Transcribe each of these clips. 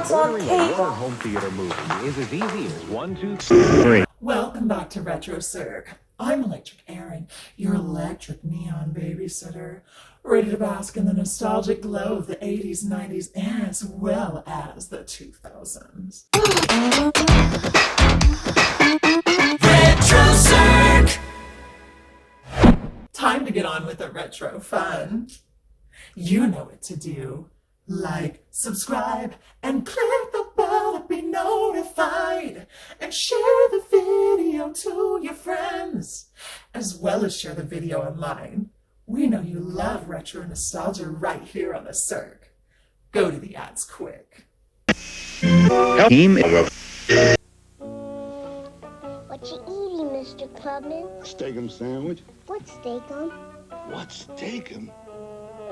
what's on cable. Home theater movie is as easy as 1, 2, 3. Welcome back to RETROcirq. I'm Electric Aaron, your electric neon babysitter, ready to bask in the nostalgic glow of the 80s, 90s, and as well as the 2000s. RETROcirq! Time to get on with the retro fun. You know what to do. Like, subscribe, and click the bell to be notified. And share the video to your friends, as well as share the video online. We know you love retro nostalgia right here on the Cirq. Go to the ads quick. What you eating, Mr. Clubman? Steakum sandwich. What's steakum? What's steakum?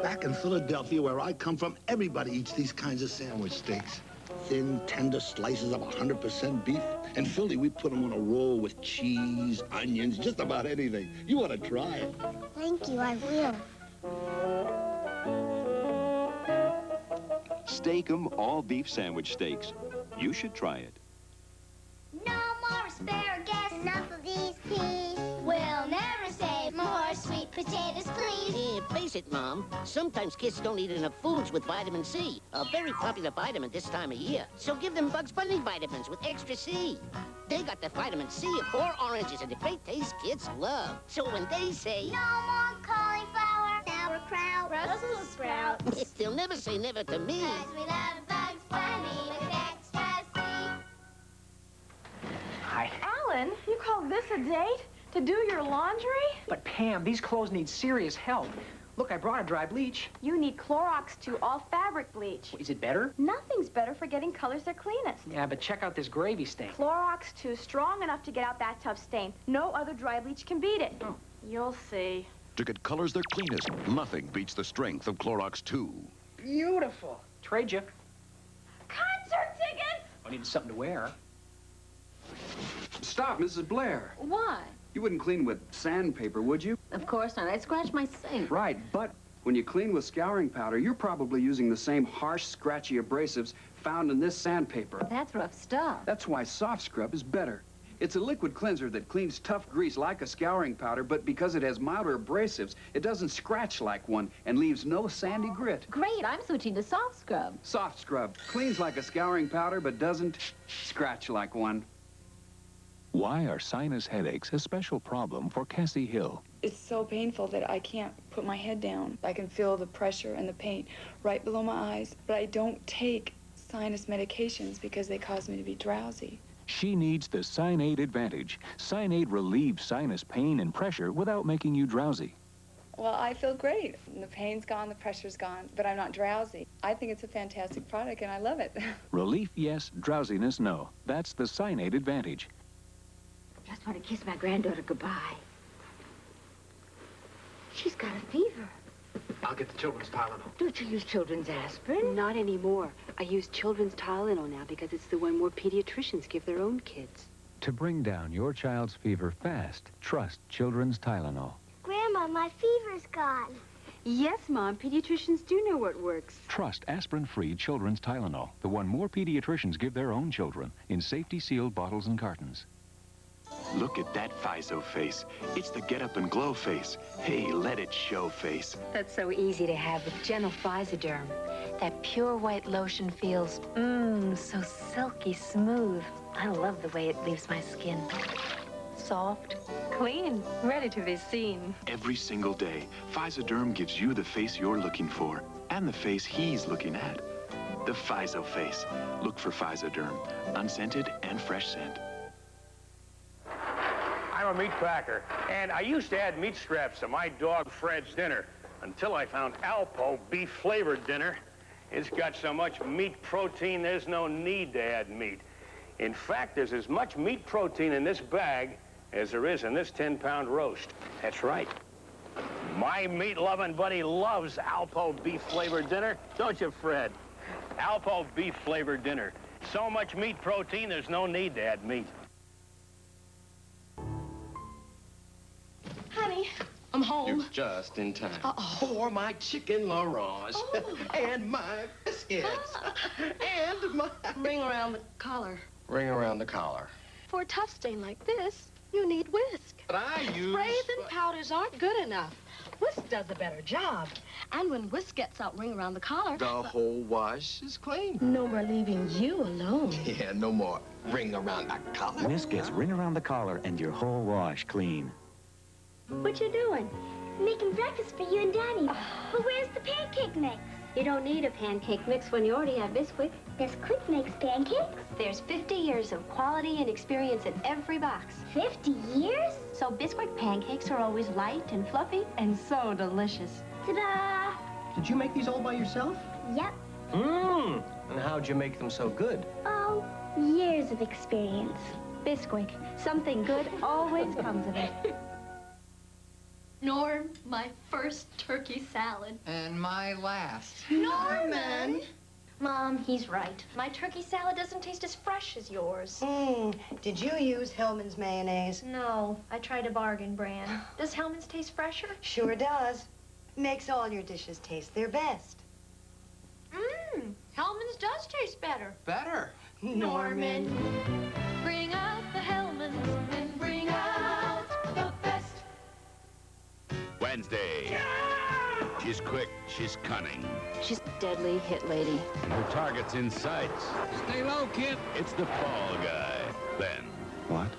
Back in Philadelphia, where I come from, everybody eats these kinds of sandwich steaks. Thin, tender slices of 100% beef. In Philly, we put them on a roll with cheese, onions, just about anything. You ought to try it. Thank you, I will. Steakum all-beef sandwich steaks. You should try it. No more asparagus. Enough of these peas. We'll never save more sweet potatoes, please. Face it, Mom. Sometimes kids don't eat enough foods with vitamin C, a very popular vitamin this time of year. So give them Bugs Bunny vitamins with extra C. They got the vitamin C of 4 oranges and the great taste kids love. So when they say, No more cauliflower, sauerkraut, Brussels sprouts. they'll never say never to me. 'Cause we love Bugs Bunny with extra C. Hi. Alan, you call this a date? To do your laundry? But Pam, these clothes need serious help. Look, I brought a dry bleach. You need Clorox 2 all fabric bleach. Is it better? Nothing's better for getting colors their cleanest. Yeah, but check out this gravy stain. Clorox 2 strong enough to get out that tough stain. No other dry bleach can beat it. Oh. You'll see. To get colors their cleanest, nothing beats the strength of Clorox 2. Beautiful. Trade you. Concert ticket! I needed something to wear. Stop, Mrs. Blair. Why? You wouldn't clean with sandpaper, would you? Of course not. I'd scratch my sink. Right, but when you clean with scouring powder, you're probably using the same harsh, scratchy abrasives found in this sandpaper. That's rough stuff. That's why Soft Scrub is better. It's a liquid cleanser that cleans tough grease like a scouring powder, but because it has milder abrasives, it doesn't scratch like one and leaves no sandy grit. Great, I'm switching to Soft Scrub. Soft Scrub cleans like a scouring powder, but doesn't scratch like one. Why are sinus headaches a special problem for Cassie Hill? It's so painful that I can't put my head down. I can feel the pressure and the pain right below my eyes, but I don't take sinus medications because they cause me to be drowsy. She needs the Sinead Advantage. Sinead relieves sinus pain and pressure without making you drowsy. Well, I feel great. The pain's gone, the pressure's gone, but I'm not drowsy. I think it's a fantastic product, and I love it. Relief, yes. Drowsiness, no. That's the Sinead Advantage. Just want to kiss my granddaughter goodbye. She's got a fever. I'll get the children's Tylenol. Don't you use children's aspirin? Not anymore. I use children's Tylenol now because it's the one more pediatricians give their own kids. To bring down your child's fever fast, trust Children's Tylenol. Grandma, my fever's gone. Yes, Mom. Pediatricians do know what works. Trust aspirin-free Children's Tylenol, the one more pediatricians give their own children, in safety-sealed bottles and cartons. Look at that FISO face. It's the get up and glow face. Hey, let it show face. That's so easy to have with Gentle Physoderm. That pure white lotion feels, so silky smooth. I love the way it leaves my skin soft, clean, ready to be seen. Every single day, Physoderm gives you the face you're looking for and the face he's looking at. The FISO face. Look for Physoderm, unscented and fresh scent. I'm a meat packer, and I used to add meat scraps to my dog Fred's dinner until I found Alpo beef-flavored dinner. It's got so much meat protein, there's no need to add meat. In fact, there's as much meat protein in this bag as there is in this 10-pound roast. That's right. My meat-loving buddy loves Alpo beef-flavored dinner, don't you, Fred? Alpo beef-flavored dinner. So much meat protein, there's no need to add meat. Honey, I'm home. You're just in time. Uh-oh. For my chicken Laurence and my biscuit. kids. And my... Ring around the collar. Ring around the collar. For a tough stain like this, you need whisk. But I use... Sprays and powders aren't good enough. Whisk does a better job. And when whisk gets out ring around the collar... The whole wash is clean. No more leaving you alone. Yeah, no more ring around the collar. Whisk gets ring around the collar and your whole wash clean. What you doing? Making breakfast for you and Daddy. But where's the pancake mix? You don't need a pancake mix when you already have Bisquick. Bisquick makes pancakes? There's 50 years of quality and experience in every box. 50 years? So Bisquick pancakes are always light and fluffy and so delicious. Ta-da! Did you make these all by yourself? Yep. And how'd you make them so good? Oh, years of experience. Bisquick, something good always comes of it. Norm, my first turkey salad. And my last. Norman! Mom, he's right. My turkey salad doesn't taste as fresh as yours. Did you use Hellman's mayonnaise? No, I tried a bargain brand. Does Hellman's taste fresher? Sure does. Makes all your dishes taste their best. Hellman's does taste better. Better. Norman. Bring out the Hellman's and bring out the best. Wednesday. She's quick, she's cunning. She's a deadly hit lady. And her target's in sights. Stay low, kid. It's the fall guy. Then. What?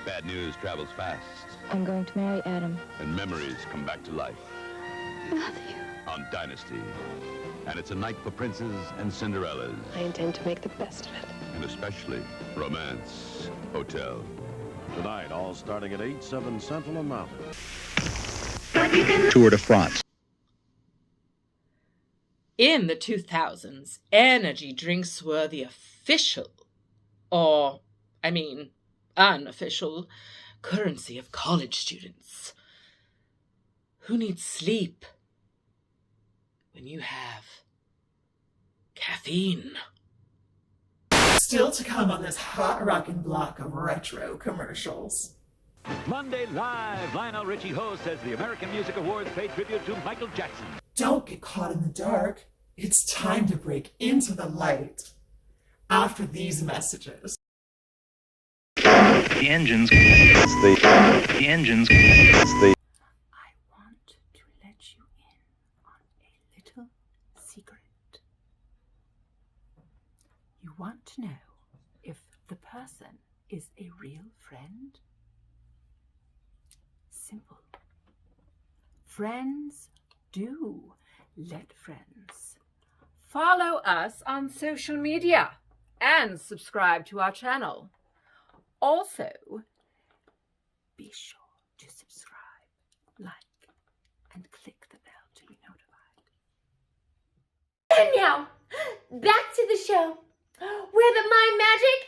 Bad news travels fast. I'm going to marry Adam. And memories come back to life. Love you. On Dynasty. And it's a night for princes and Cinderellas. I intend to make the best of it. And especially Romance Hotel. Tonight, all starting at 8/7 Central and Mountain. Tour de France. In the 2000s, energy drinks were the official, unofficial, currency of college students. Who needs sleep when you have caffeine? Still to come on this hot rockin' block of retro commercials. Monday Live, Lionel Richie hosts as the American Music Awards pay tribute to Michael Jackson. Don't get caught in the dark. It's time to break into the light. After these messages. The engines. The engines. I want to let you in on a little secret. You want to know if the person is a real friend? Simple. Friends do let friends. Follow us on social media and subscribe to our channel. Also, be sure to subscribe, like, and click the bell to be notified. And now, back to the show, where the Mime magic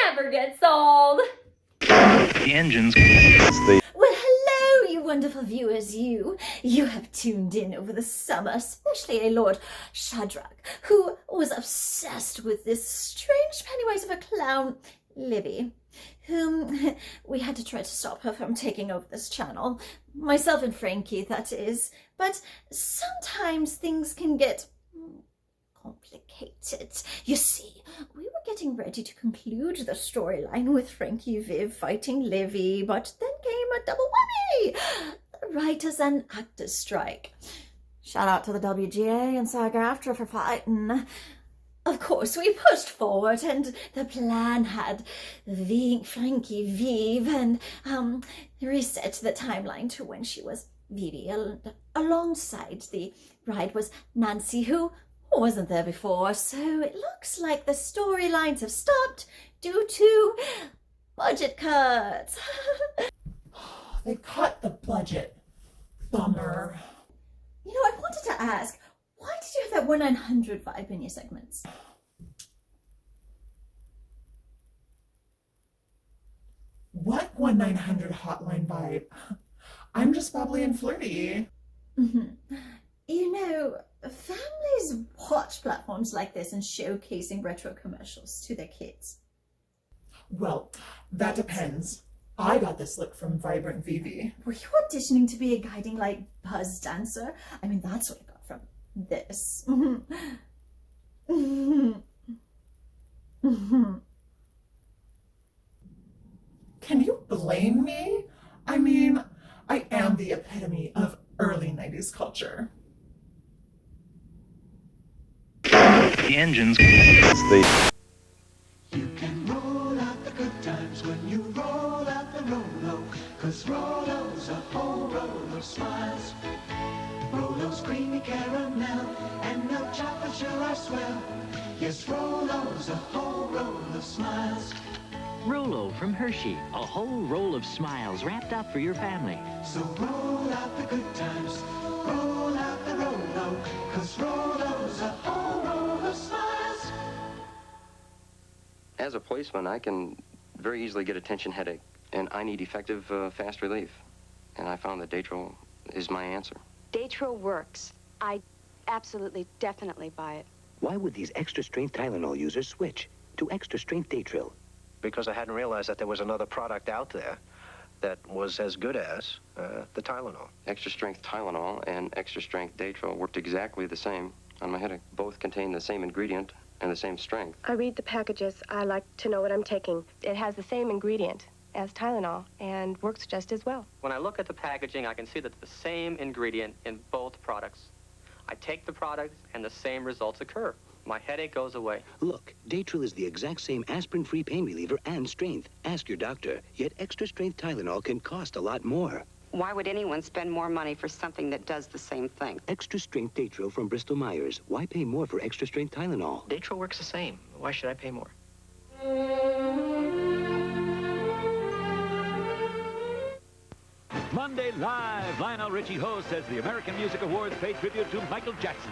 never gets old. The engines. Well, hello, you wonderful viewers, you. You have tuned in over the summer, especially a Lord Shadrach, who was obsessed with this strange Pennywise of a clown, Libby, whom we had to try to stop her from taking over this channel. Myself and Frankie, that is. But sometimes things can get complicated. You see, we were getting ready to conclude the storyline with Frankie Viv fighting Livy, but then came a double whammy! The writers and actors strike. Shout out to the WGA and SAG-AFTRA for fighting. Of course, we pushed forward, and the plan had Frankie Viv and reset the timeline to when she was Vivi. Alongside the bride was Nancy, who wasn't there before, so it looks like the storylines have stopped due to budget cuts. They cut the budget. Bummer. You know, I wanted to ask, why did you have that 1-900 vibe in your segments? What 1-900 hotline vibe? I'm just bubbly and flirty. You know, families watch platforms like this and showcasing retro commercials to their kids. Well, that depends. I got this look from Vibrant Vivi. Were you auditioning to be a guiding light buzz dancer? I mean, that's what I got from this. Can you blame me? I mean, I am the epitome of early 90s culture. The engines. You can roll out the good times when you roll out the Rolo, 'cause Rolo's a whole roll of smiles. Rolo's creamy caramel and milk chocolate sure are swell. Yes, Rolo's a whole roll of smiles. Rolo from Hershey, a whole roll of smiles wrapped up for your family. So roll out the good times, roll out the Rolo, 'cause Rolo's a whole roll of smiles. As a policeman, I can very easily get a tension headache, and I need effective, fast relief. And I found that Datril is my answer. Datril works. I absolutely, definitely buy it. Why would these extra-strength Tylenol users switch to extra-strength Datril? Because I hadn't realized that there was another product out there that was as good as the Tylenol. Extra-strength Tylenol and extra-strength Datril worked exactly the same on my headache. Both contain the same ingredient and the same strength. I read the packages. I like to know what I'm taking. It has the same ingredient as Tylenol and works just as well. When I look at the packaging, I can see that the same ingredient in both products. I take the product and the same results occur. My headache goes away. Look, Datril is the exact same aspirin-free pain reliever and strength. Ask your doctor. Yet extra-strength Tylenol can cost a lot more. Why would anyone spend more money for something that does the same thing? Extra-strength Datril from Bristol-Myers. Why pay more for extra-strength Tylenol? Datril works the same. Why should I pay more? Monday Live, Lionel Richie hosts as the American Music Awards pay tribute to Michael Jackson.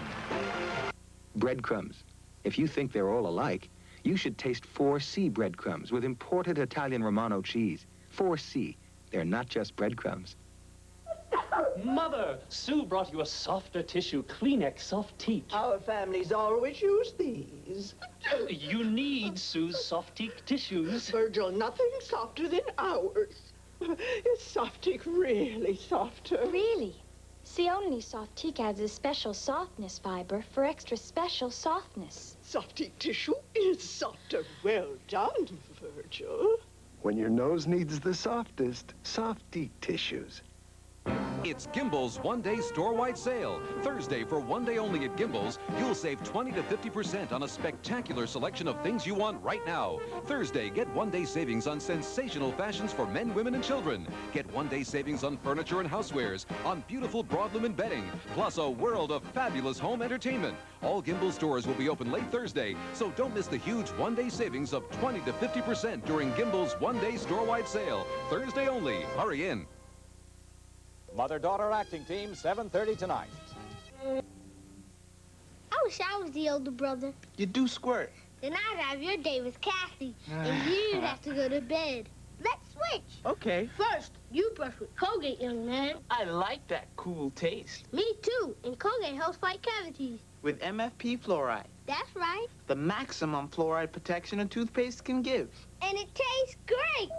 Breadcrumbs. If you think they're all alike, you should taste 4C breadcrumbs with imported Italian Romano cheese. 4C. They're not just breadcrumbs. Mother, Sue brought you a softer tissue Kleenex Soft Teak. Our families always use these. You need Sue's Soft Teak tissues. Virgil, nothing softer than ours. Is Soft Teak really softer? Really? See, only Soft Teak adds a special softness fiber for extra special softness. Soft Teak tissue is softer. Well done, Virgil. When your nose needs the softest, Soft Teak tissues. It's Gimbel's one-day store-wide sale. Thursday, for one day only at Gimbel's, you'll save 20 to 50% on a spectacular selection of things you want right now. Thursday, get one-day savings on sensational fashions for men, women, and children. Get one-day savings on furniture and housewares, on beautiful broadlumen bedding, plus a world of fabulous home entertainment. All Gimbel stores will be open late Thursday, so don't miss the huge one-day savings of 20 to 50% during Gimbel's one-day store-wide sale. Thursday only. Hurry in. Mother-daughter acting team, 7:30 tonight. I wish I was the older brother. You do squirt. Then I'd have your day with Kathy, and you'd have to go to bed. Let's switch. Okay. First, you brush with Colgate, young man. I like that cool taste. Me too, and Colgate helps fight cavities. With MFP fluoride. That's right. The maximum fluoride protection a toothpaste can give. And it tastes great.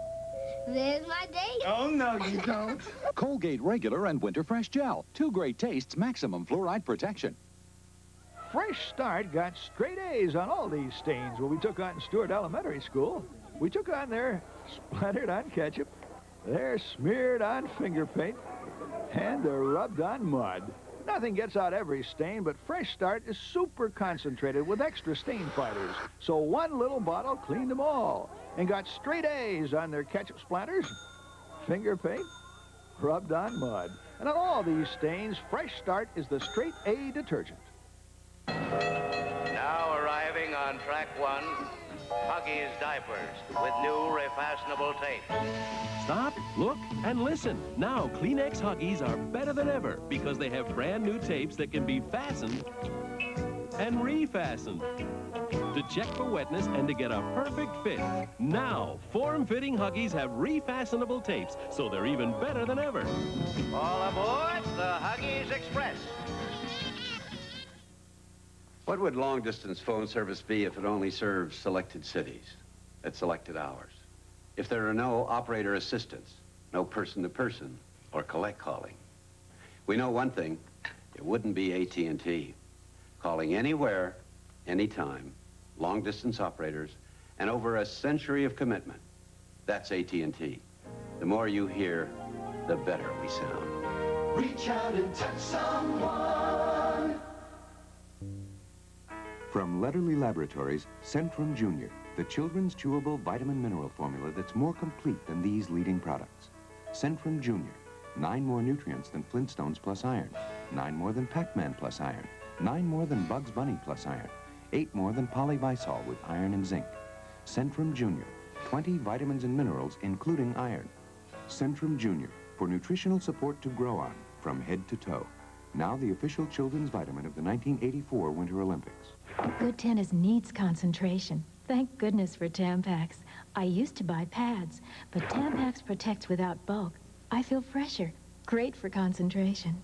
There's my date. Oh, no, you don't. Colgate Regular and Winter Fresh Gel. 2 great tastes, maximum fluoride protection. Fresh Start got straight A's on all these stains when we took on Stewart Elementary School. We took on their splattered on ketchup, they're smeared on finger paint, and they're rubbed on mud. Nothing gets out every stain, but Fresh Start is super concentrated with extra stain fighters. So one little bottle cleaned them all and got straight A's on their ketchup splatters, finger paint, rubbed on mud. And on all these stains, Fresh Start is the straight A detergent. Now arriving on track 1, Huggies diapers with new refashionable tape. Stop, look, and listen. Now Kleenex Huggies are better than ever because they have brand new tapes that can be fastened and refastened to check for wetness and to get a perfect fit. Now, form-fitting Huggies have refastenable tapes, so they're even better than ever. All aboard the Huggies Express. What would long-distance phone service be if it only serves selected cities at selected hours? If there are no operator assistants, no person-to-person or collect calling? We know one thing, it wouldn't be AT&T. Calling anywhere, anytime, long-distance operators, and over a century of commitment. That's AT&T. The more you hear, the better we sound. Reach out and touch someone. From Letterly Laboratories, Centrum Junior, the children's chewable vitamin mineral formula that's more complete than these leading products. Centrum Junior, 9 more nutrients than Flintstones plus iron, 9 more than Pac-Man plus iron, 9 more than Bugs Bunny plus iron, 8 more than Polyvisol with iron and zinc. Centrum Junior, 20 vitamins and minerals, including iron. Centrum Junior, for nutritional support to grow on, from head to toe. Now the official children's vitamin of the 1984 Winter Olympics. Good tennis needs concentration. Thank goodness for Tampax. I used to buy pads, but Tampax protects without bulk. I feel fresher. Great for concentration.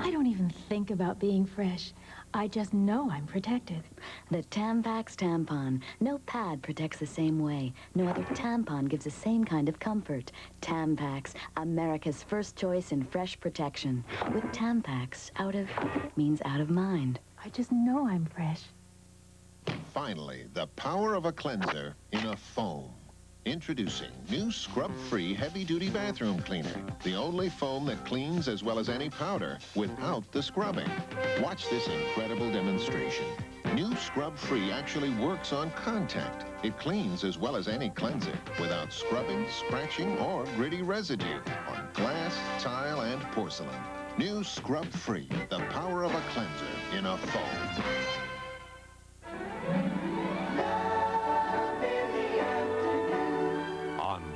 I don't even think about being fresh. I just know I'm protected. The Tampax tampon. No pad protects the same way. No other tampon gives the same kind of comfort. Tampax, America's first choice in fresh protection. With Tampax, out of means out of mind. I just know I'm fresh. Finally, the power of a cleanser in a foam. Introducing new scrub-free heavy-duty bathroom cleaner. The only foam that cleans as well as any powder without the scrubbing. Watch this incredible demonstration. New scrub-free actually works on contact. It cleans as well as any cleanser without scrubbing, scratching, or gritty residue on glass, tile, and porcelain. New scrub-free, the power of a cleanser in a foam.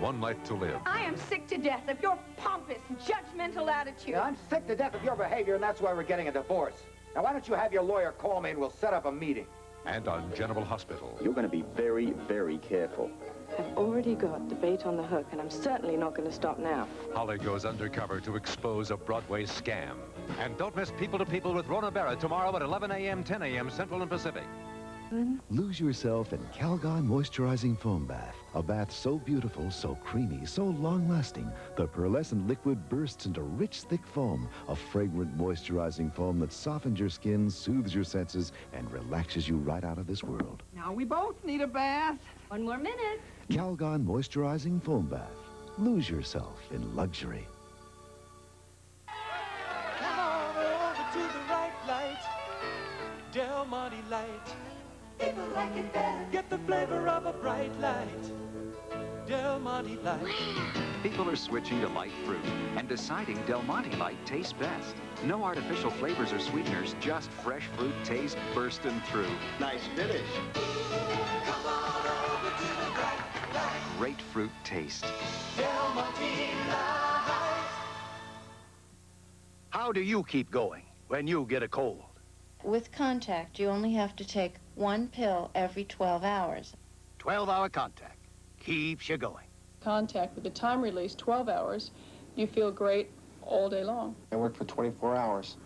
One Life to Live. I am sick to death of your pompous, judgmental attitude. Yeah, I'm sick to death of your behavior, and that's why we're getting a divorce. Now, why don't you have your lawyer call me, and we'll set up a meeting. And on General Hospital. You're going to be very, very careful. I've already got the bait on the hook, and I'm certainly not going to stop now. Holly goes undercover to expose a Broadway scam. And don't miss People to People with Rona Barrett tomorrow at 11 a.m., 10 a.m. Central and Pacific. Lose yourself in Calgon Moisturizing Foam Bath. A bath so beautiful, so creamy, so long-lasting, the pearlescent liquid bursts into rich, thick foam. A fragrant, moisturizing foam that softens your skin, soothes your senses, and relaxes you right out of this world. Now we both need a bath. 1 more minute. Calgon Moisturizing Foam Bath. Lose yourself in luxury. Come on over to the right light, Del Monte Light. People like it better. Get the flavor of a bright light, Del Monte Light. People are switching to light fruit and deciding Del Monte Light tastes best. No artificial flavors or sweeteners, just fresh fruit taste bursting through. Nice finish. Come on over to the bright light, Great fruit taste. Del Monte Light. How do you keep going when you get a cold? With Contact, you only have to take 1 pill every 12 hours. 12-hour Contact keeps you going. Contact with the time release, 12 hours, you feel great all day long. I work for 24 hours,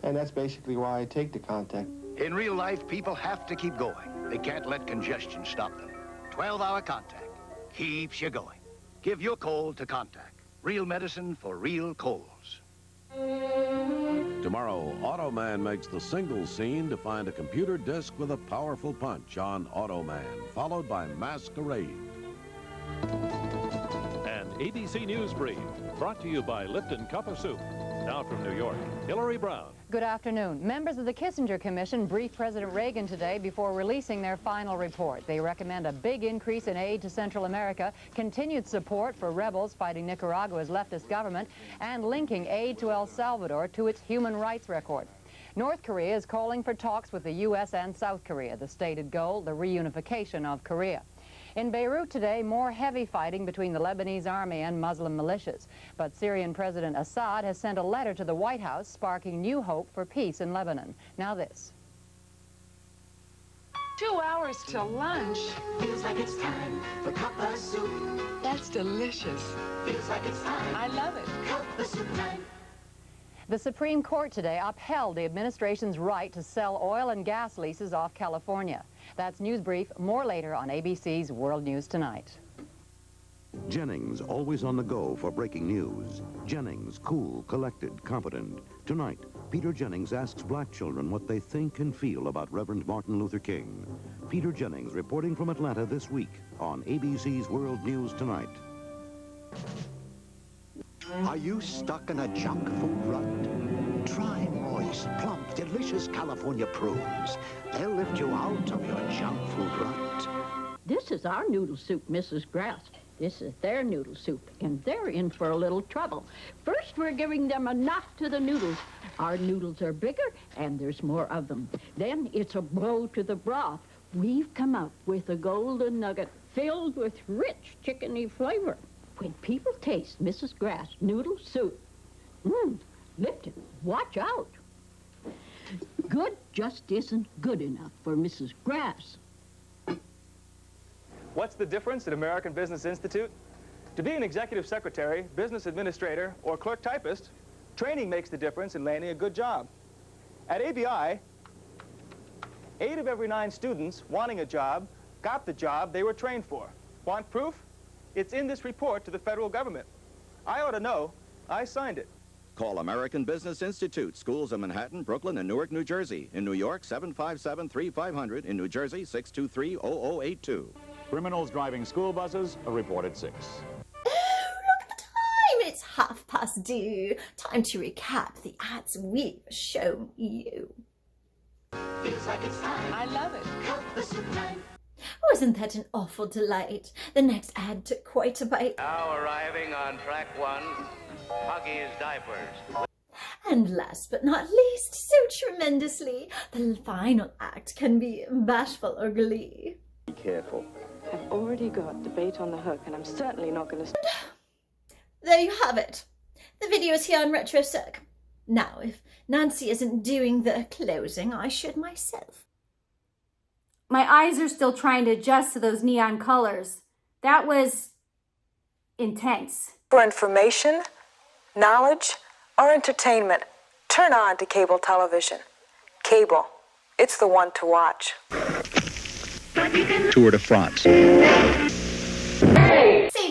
and that's basically why I take the Contact. In real life, people have to keep going. They can't let congestion stop them. 12-hour Contact keeps you going. Give your cold to Contact. Real medicine for real colds. Tomorrow, Automan makes the single scene to find a computer disk with a powerful punch on Automan, followed by Masquerade. And ABC News Brief, brought to you by Lipton Cup of Soup. Now from New York, Hillary Brown. Good afternoon. Members of the Kissinger Commission briefed President Reagan today before releasing their final report. They recommend a big increase in aid to Central America, continued support for rebels fighting Nicaragua's leftist government, and linking aid to El Salvador to its human rights record. North Korea is calling for talks with the U.S. and South Korea. The stated goal, the reunification of Korea. In Beirut today, more heavy fighting between the Lebanese army and Muslim militias. But Syrian President Assad has sent a letter to the White House sparking new hope for peace in Lebanon. Now this. 2 hours till lunch. Feels like it's time for cup of soup. That's delicious. Feels like it's time. I love it. Cup of soup time. The Supreme Court today upheld the administration's right to sell oil and gas leases off California. That's News Brief. More later on ABC's World News Tonight. Jennings, always on the go for breaking news. Jennings, cool, collected, competent. Tonight, Peter Jennings asks black children what they think and feel about Reverend Martin Luther King. Peter Jennings reporting from Atlanta this week on ABC's World News Tonight. Are you stuck in a junk food rut? Try moist, plump, delicious California prunes. They'll lift you out of your junk food rut. This is our noodle soup, Mrs. Grass. This is their noodle soup, and they're in for a little trouble. First, we're giving them a knock to the noodles. Our noodles are bigger, and there's more of them. Then it's a blow to the broth. We've come up with a golden nugget filled with rich chickeny flavor. When people taste Mrs. Grass noodle soup, Lipton, watch out. Good just isn't good enough for Mrs. Grass. What's the difference at American Business Institute? To be an executive secretary, business administrator, or clerk typist, training makes the difference in landing a good job. At ABI, 8 of every 9 students wanting a job got the job they were trained for. Want proof? It's in this report to the federal government. I ought to know. I signed it. Call American Business Institute. Schools in Manhattan, Brooklyn, and Newark, New Jersey. In New York, 757-3500. In New Jersey, 623-0082. Criminals driving school buses, a report at 6. Oh, look at the time! It's due. Time to recap the ads we've shown you. Feels like it's time. I love it. Cut the soup time. Wasn't that an awful delight? The next ad took quite a bite. Now arriving on track 1, Huggies diapers. And last but not least, so tremendously, the final act can be bashful or glee. Be careful. I've already got the bait on the hook, and I'm certainly not going to... There you have it. The video's here on RETROcirq. Now, if Nancy isn't doing the closing, I should myself. My eyes are still trying to adjust to those neon colors. That was intense. For information, knowledge, or entertainment, turn on to cable television. Cable, it's the one to watch. Tour de France. Save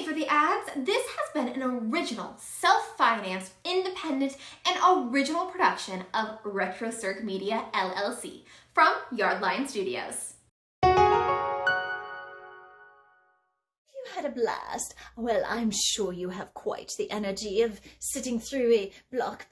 for the ads, this has been an original, self-financed, independent, and original production of RETROcirq Media, LLC from Yardline Studios. You had a blast. Well, I'm sure you have quite the energy of sitting through a block.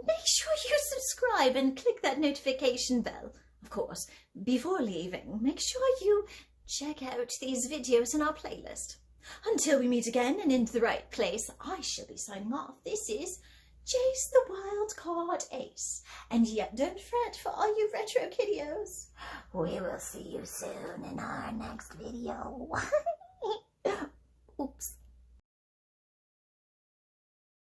Make sure you subscribe and click that notification bell. Of course, before leaving, make sure you check out these videos in our playlist. Until we meet again and in the right place, I shall be signing off. This is Jayce the Wild Card Ace. And yet don't fret for all you retro kiddios. We will see you soon in our next video.